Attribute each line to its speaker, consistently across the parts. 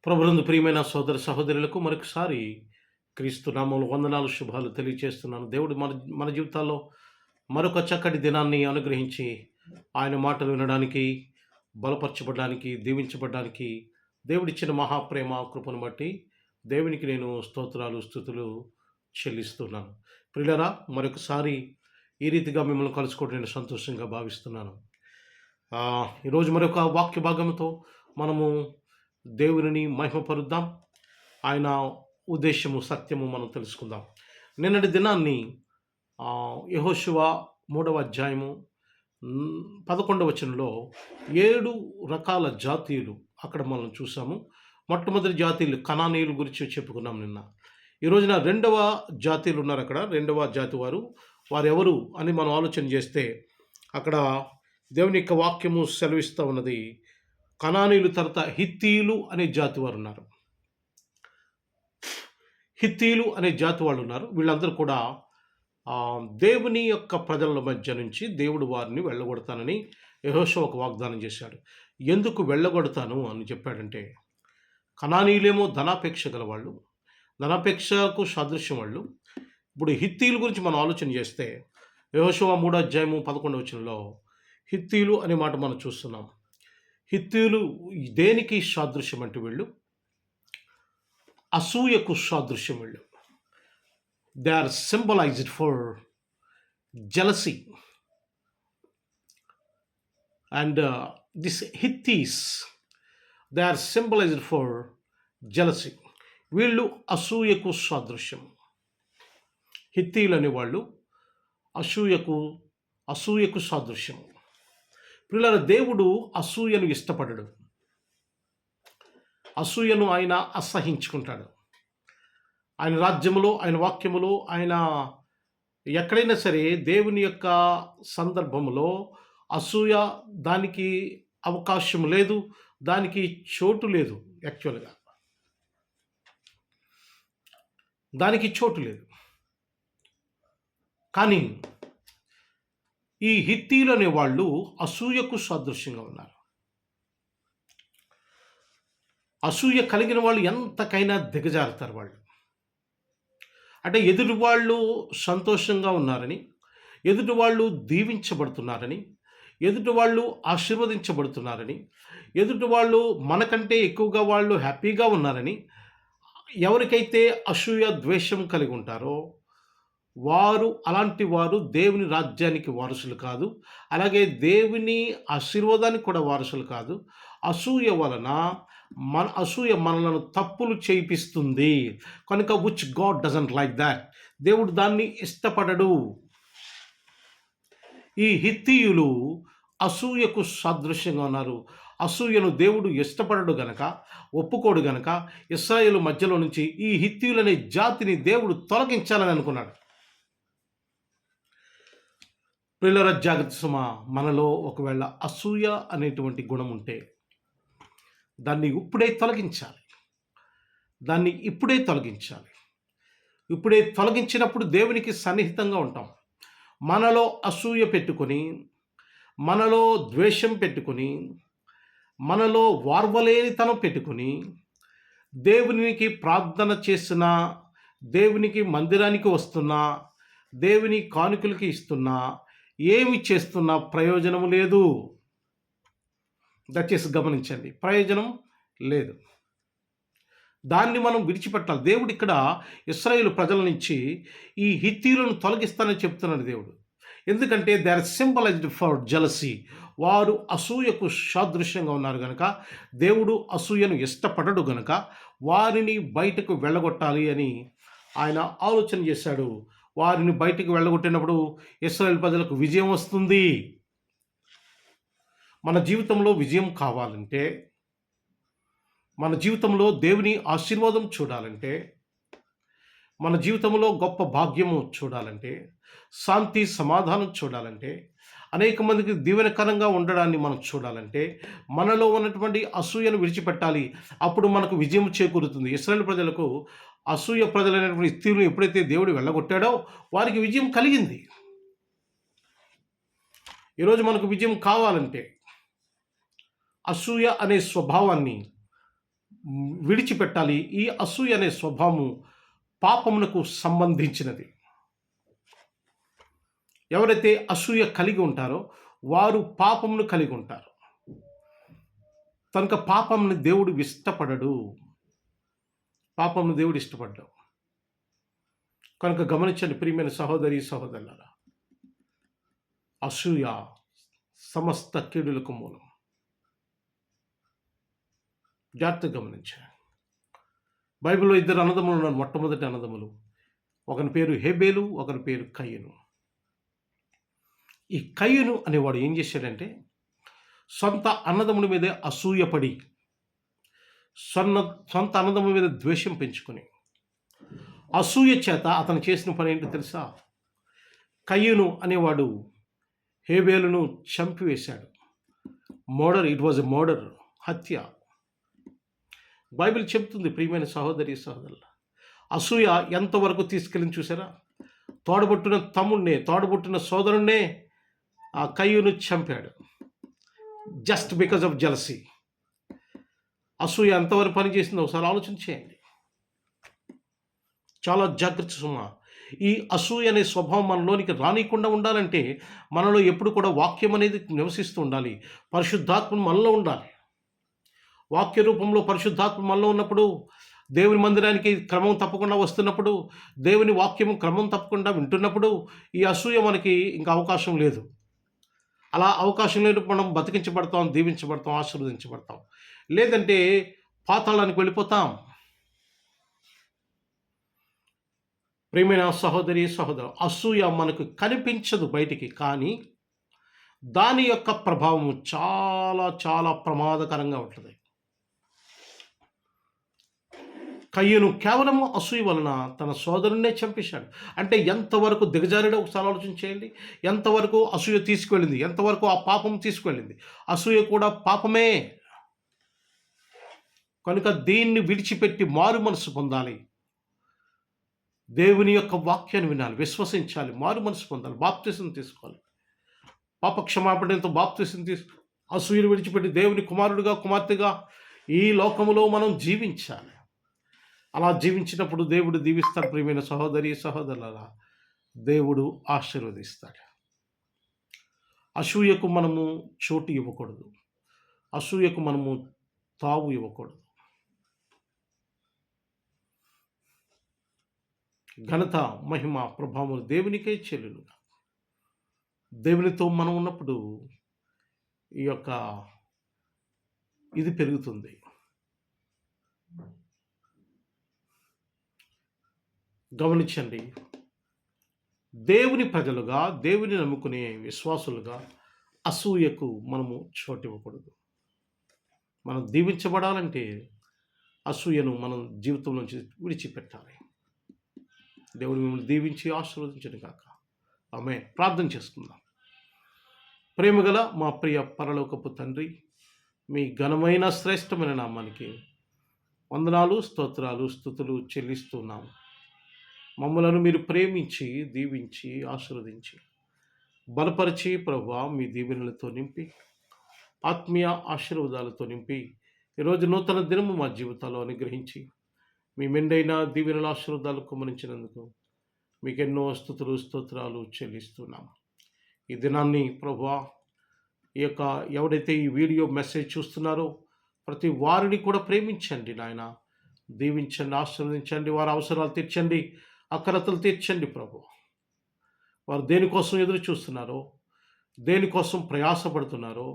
Speaker 1: ప్రభునందు ప్రియమైన సోదర సహోదరులకు మరొకసారి క్రీస్తు నామములో వందనాలు శుభాలు తెలియజేస్తున్నాను. దేవుడు మన మన జీవితాల్లో మరొక చక్కటి దినాన్ని అనుగ్రహించి ఆయన మాటలు వినడానికి, బలపరచబడడానికి, దీవించబడడానికి దేవుడిచ్చిన మహాప్రేమ కృపను బట్టి దేవునికి నేను స్తోత్రాలు, స్తుతులు చెల్లిస్తున్నాను. ప్రియులారా, మరొకసారి ఈ రీతిగా మిమ్మల్ని కలుసుకోవడం నేను సంతోషంగా భావిస్తున్నాను. ఈరోజు మరొక వాక్య భాగంతో మనము దేవునిని మహిమపరుద్దాం. ఆయన ఉద్దేశము, సత్యము మనం తెలుసుకుందాం. నిన్నటి దినాన్ని యెహోషువ 3వ అధ్యాయము 11వ వచనంలో 7 రకాల జాతీయులు అక్కడ మనం చూసాము. మొట్టమొదటి జాతీయులు కనానీయుల గురించి చెప్పుకున్నాం నిన్న. ఈ రోజున రెండవ జాతీయులు ఉన్నారు అక్కడ. రెండవ జాతి వారెవరు అని మనం ఆలోచన చేస్తే అక్కడ దేవుని యొక్క వాక్యము సెలవిస్తూ ఉన్నది. కనానీయులు తర్వాత హిత్తీయులు అనే జాతి వారు ఉన్నారు. హిత్తీయులు అనే జాతి వాళ్ళు ఉన్నారు. వీళ్ళందరూ కూడా దేవుని యొక్క ప్రజల మధ్య నుంచి దేవుడు వారిని వెళ్ళగొడతానని యెహోషువ ఒక వాగ్దానం చేశాడు. ఎందుకు వెళ్ళగొడతాను అని చెప్పాడంటే, కనానీయులేమో ధనాపేక్ష గలవాళ్ళు, ధనాపేక్షకు సాదృశ్యం వాళ్ళు. ఇప్పుడు హిత్తీయుల గురించి మనం ఆలోచన చేస్తే యెహోషువ 3వ అధ్యాయము 11వ వచనంలో హిత్తీయులు అనే మాట మనం చూస్తున్నాం. హిత్తీయులు దేనికి సాదృశ్యం అంటే వీళ్ళు అసూయకు సాదృశ్యం. వీళ్ళు they are symbolised for jealousy and this Hittites they are symbolised for jealousy. వీళ్ళు అసూయకు సాదృశ్యం. హిత్తీయులు అనేవాళ్ళు అసూయకు సాదృశ్యం. పిల్లల, దేవుడు అసూయను ఇష్టపడడు. అసూయను ఆయన అసహించుకుంటాడు. ఆయన రాజ్యములో, ఆయన వాక్యములో, ఆయన ఎక్కడైనా సరే దేవుని యొక్క సందర్భములో అసూయ దానికి అవకాశం లేదు, దానికి చోటు లేదు. యాక్చువల్గా దానికి చోటు లేదు. కానీ ఈ హిత్తీయులు అనే వాళ్ళు అసూయకు సాదృశ్యంగా ఉన్నారు. అసూయ కలిగిన వాళ్ళు ఎంతకైనా దిగజారుతారు. వాళ్ళు అంటే ఎదుటి వాళ్ళు సంతోషంగా ఉన్నారని, ఎదుటి వాళ్ళు దీవించబడుతున్నారని, ఎదుటి వాళ్ళు ఆశీర్వదించబడుతున్నారని, ఎదుటి వాళ్ళు మనకంటే ఎక్కువగా వాళ్ళు హ్యాపీగా ఉన్నారని ఎవరికైతే అసూయ ద్వేషం కలిగి ఉంటారో అలాంటి వారు దేవుని రాజ్యానికి వారసులు కాదు. అలాగే దేవుని ఆశీర్వాదానికి కూడా వారసులు కాదు. అసూయ వలన అసూయ మనలను తప్పులు చేయిస్తుంది కనుక which God doesn't like that. దేవుడు దాన్ని ఇష్టపడడు. ఈ హిత్తీయులు అసూయకు సాదృశ్యంగా ఉన్నారు. అసూయను దేవుడు ఇష్టపడడు గనక, ఒప్పుకోడు గనక ఇశ్రాయేలు మధ్యలో నుంచి ఈ హిత్తీయులనే జాతిని దేవుడు తొలగించాలని అనుకున్నాడు. ప్రియులారా, జాగ్రత్త సుమా. మనలో ఒకవేళ అసూయ అనేటువంటి గుణం ఉంటే దాన్ని ఇప్పుడే తొలగించాలి. ఇప్పుడే తొలగించినప్పుడు దేవునికి సన్నిహితంగా ఉంటాం. మనలో అసూయ పెట్టుకొని, మనలో ద్వేషం పెట్టుకొని, మనలో వార్వలేనితనం పెట్టుకొని దేవునికి ప్రార్థన చేస్తున్నా, దేవునికి మందిరానికి వస్తున్నా, దేవుని కానుకలకి ఇస్తున్నా, ఏమి చేస్తున్నా ప్రయోజనం లేదు. దయచేసి గమనించండి, ప్రయోజనం లేదు. దాన్ని మనం విడిచిపెట్టాలి. దేవుడు ఇక్కడ ఇశ్రాయేలు ప్రజల నుంచి ఈ హిత్తీయులను తొలగిస్తానని చెప్తున్నాడు దేవుడు. ఎందుకంటే they are symbolised for jealousy. వారు అసూయకు సాదృశ్యంగా ఉన్నారు కనుక, దేవుడు అసూయను ఇష్టపడడు గనుక వారిని బయటకు వెళ్ళగొట్టాలి అని ఆయన ఆలోచన చేశాడు. వారిని బయటికి వెళ్ళగొట్టినప్పుడు ఇశ్రాయేలు ప్రజలకు విజయం వస్తుంది. మన జీవితంలో విజయం కావాలంటే, మన జీవితంలో దేవుని ఆశీర్వాదం చూడాలంటే, మన జీవితంలో గొప్ప భాగ్యము చూడాలంటే, శాంతి సమాధానం చూడాలంటే, అనేక మందికి దీవెనకరంగా ఉండడాన్ని మనం చూడాలంటే మనలో ఉన్నటువంటి అసూయను విడిచిపెట్టాలి. అప్పుడు మనకు విజయం చేకూరుతుంది. ఇశ్రాయేలు ప్రజలకు అసూయ ప్రజలైనటువంటి హిత్తీయులను ఎప్పుడైతే దేవుడు వెళ్ళగొట్టాడో వారికి విజయం కలిగింది. ఈరోజు మనకు విజయం కావాలంటే అసూయ అనే స్వభావాన్ని విడిచిపెట్టాలి. ఈ అసూయ అనే స్వభావం పాపమునకు సంబంధించినది. ఎవరైతే అసూయ కలిగి ఉంటారో వారు పాపమును కలిగి ఉంటారు. కనుక పాపంని దేవుడు ఇష్టపడడు. పాపంను దేవుడు ఇష్టపడ్డాడు. కనుక గమనించండి ప్రియమైన సహోదరి సహోదరులారా, అసూయ సమస్త కీడులకు మూలం. జాగ్రత్తగా గమనించాలి. బైబిల్లో ఇద్దరు అన్నదమ్ములు ఉన్నారు. మొట్టమొదటి అన్నదమ్ములు, ఒకని పేరు హేబేలు, ఒకని పేరు కయ్యను. ఈ కయ్యను అనేవాడు ఏం చేశాడంటే సొంత అన్నదమ్ముడి మీదే అసూయపడి సొంత అన్నదమ్ముడి మీద ద్వేషం పెంచుకొని అసూయ చేత అతను చేసిన పని ఏంటో తెలుసా? కయ్యను అనేవాడు హేబేలును చంపివేశాడు. ఇట్ వాజ్ ఎ మర్డర్, హత్య. బైబిల్ చెప్తుంది ప్రియమైన సహోదరి సహోదరుల, అసూయ ఎంతవరకు తీసుకెళ్ళి చూసారా? తోడబుట్టిన సోదరుణ్ణే ఆ కయ్యను చంపాడు. Just because of jealousy. అసూయ ఎంతవరకు పనిచేసిందో ఒకసారి ఆలోచన చేయండి. చాలా జాగ్రత్త సుమా. ఈ అసూయ అనే స్వభావం మనలోనికి రానికుండా ఉండాలంటే మనలో ఎప్పుడు కూడా వాక్యం అనేది నివసిస్తూ ఉండాలి. పరిశుద్ధాత్మ మనలో ఉండాలి. వాక్య రూపంలో పరిశుద్ధాత్మ మనలో ఉన్నప్పుడు, దేవుని మందిరానికి క్రమం తప్పకుండా వస్తున్నప్పుడు, దేవుని వాక్యము క్రమం తప్పకుండా వింటున్నప్పుడు ఈ అసూయ మనకి ఇంకా అవకాశం లేదు. అలా అవకాశం లేనప్పుడు మనం బతికించబడతాం, దీవించబడతాం, ఆశీర్వదించబడతాం. లేదంటే పాతాళానికి వెళ్ళిపోతాం. ప్రియమైన సహోదరి సహోదరు, అసూయ మనకు కనిపించదు బయటికి, కానీ దాని యొక్క ప్రభావం చాలా చాలా ప్రమాదకరంగా ఉంటుంది. కయ్యను కేవలం అసూయ వలన తన సోదరున్నే చంపేశాడు. అంటే ఎంతవరకు దిగజారిడో ఒకసారి ఆలోచన చేయండి. ఎంతవరకు అసూయ తీసుకువెళ్ళింది, ఎంతవరకు ఆ పాపం తీసుకువెళ్ళింది. అసూయ కూడా పాపమే. కనుక దీన్ని విడిచిపెట్టి మారు మనసు పొందాలి. దేవుని యొక్క వాక్యాన్ని వినాలి, విశ్వసించాలి, మారు మనసు పొందాలి, బాప్తిసం తీసుకోవాలి. పాప క్షమాపణతో బాప్తిసం అసూయను విడిచిపెట్టి దేవుని కుమారుడిగా కుమార్తెగా ఈ లోకములో మనం జీవించాలి. అలా జీవించినప్పుడు దేవుడు దీవిస్తాడు. ప్రియమైన సహోదరి సహోదరులారా, దేవుడు ఆశీర్వదిస్తాడు. అసూయకు మనము చోటు ఇవ్వకూడదు. అసూయకు మనము తావు ఇవ్వకూడదు. ఘనత, మహిమ, ప్రభావం దేవునికే చెల్లునుగా. దేవునితో మనం ఉన్నప్పుడు ఈ యొక్క ఇది పెరుగుతుంది. గమనించండి, దేవుని ప్రజలుగా, దేవుని నమ్ముకునే విశ్వాసులుగా అసూయకు మనము చోటు ఇవ్వకూడదు. మనం దీవించబడాలంటే అసూయను మనం జీవితం నుంచి విడిచిపెట్టాలి. దేవుడు మిమ్మల్ని దీవించి ఆశీర్వదించను కాక. ఆమేన్. ప్రార్థన చేసుకుందాం. ప్రేమగల మా ప్రియ పరలోకపు తండ్రి, మీ ఘనమైన శ్రేష్టమైన నామానికి వందనాలు, స్తోత్రాలు, స్తుతులు చెల్లిస్తున్నాము. మమ్మలను మీరు ప్రేమించి, దీవించి, ఆశీర్వదించి, బలపరిచి ప్రభువా మీ దీవెనలతో నింపి, ఆత్మీయ ఆశీర్వాదాలతో నింపి, ఈరోజు నూతన దినము మా జీవితాల్లో అనుగ్రహించి, మీ మెండైన దీవెనల ఆశీర్వాదాలు కుమ్మరించినందుకు మీకెన్నో స్తుతులు స్తోత్రాలు చెల్లిస్తున్నాము. ఈ దినాన్ని ప్రభువా, ఈ యొక్క ఎవరైతే ఈ వీడియో మెసేజ్ చూస్తున్నారో ప్రతి వారిని కూడా ప్రేమించండి నాయన. దీవించండి, ఆశీర్వదించండి, వారి అవసరాలు తీర్చండి, అక్కరతలు తీర్చండి ప్రభు. వారు దేనికోసం ఎదురు చూస్తున్నారో, దేనికోసం ప్రయాసపడుతున్నారో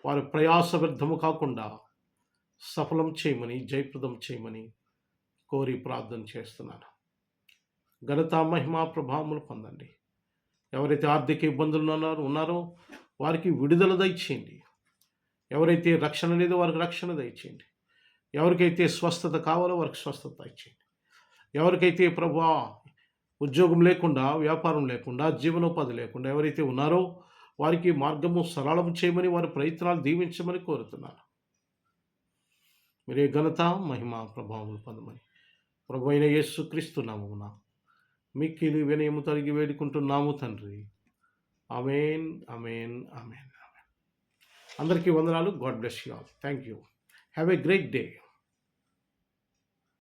Speaker 1: వారి ప్రయాస వ్యర్థము కాకుండా సఫలం చేయమని, జయప్రదం చేయమని కోరి ప్రార్థన చేస్తున్నాను. ఘనత, మహిమ, ప్రభావములు పొందండి. ఎవరైతే ఆర్థిక ఇబ్బందులు ఉన్నారో వారికి విడుదల దయచేయండి. ఎవరైతే రక్షణ లేదో వారికి రక్షణ దయచేయండి. ఎవరికైతే స్వస్థత కావాలో వారికి స్వస్థత దయచేయండి. ఎవరికైతే ప్రభువా ఉద్యోగం లేకుండా, వ్యాపారం లేకుండా, జీవనోపాధి లేకుండా ఎవరైతే ఉన్నారో వారికి మార్గము సరళం చేయమని, వారి ప్రయత్నాలు దీవించమని కోరుతున్నాను. మీరే ఘనత, మహిమ, ప్రభావములు పొందమని ప్రభు అయిన యేసుక్రీస్తు నామమున మిక్కిలి వినయము తరిగి వేడుకుంటున్నాము తండ్రి. ఆమేన్, ఆమేన్, ఆమేన్, ఆమేన్. అందరికీ వందనాలు. God bless you all. Thank you. Have a great day.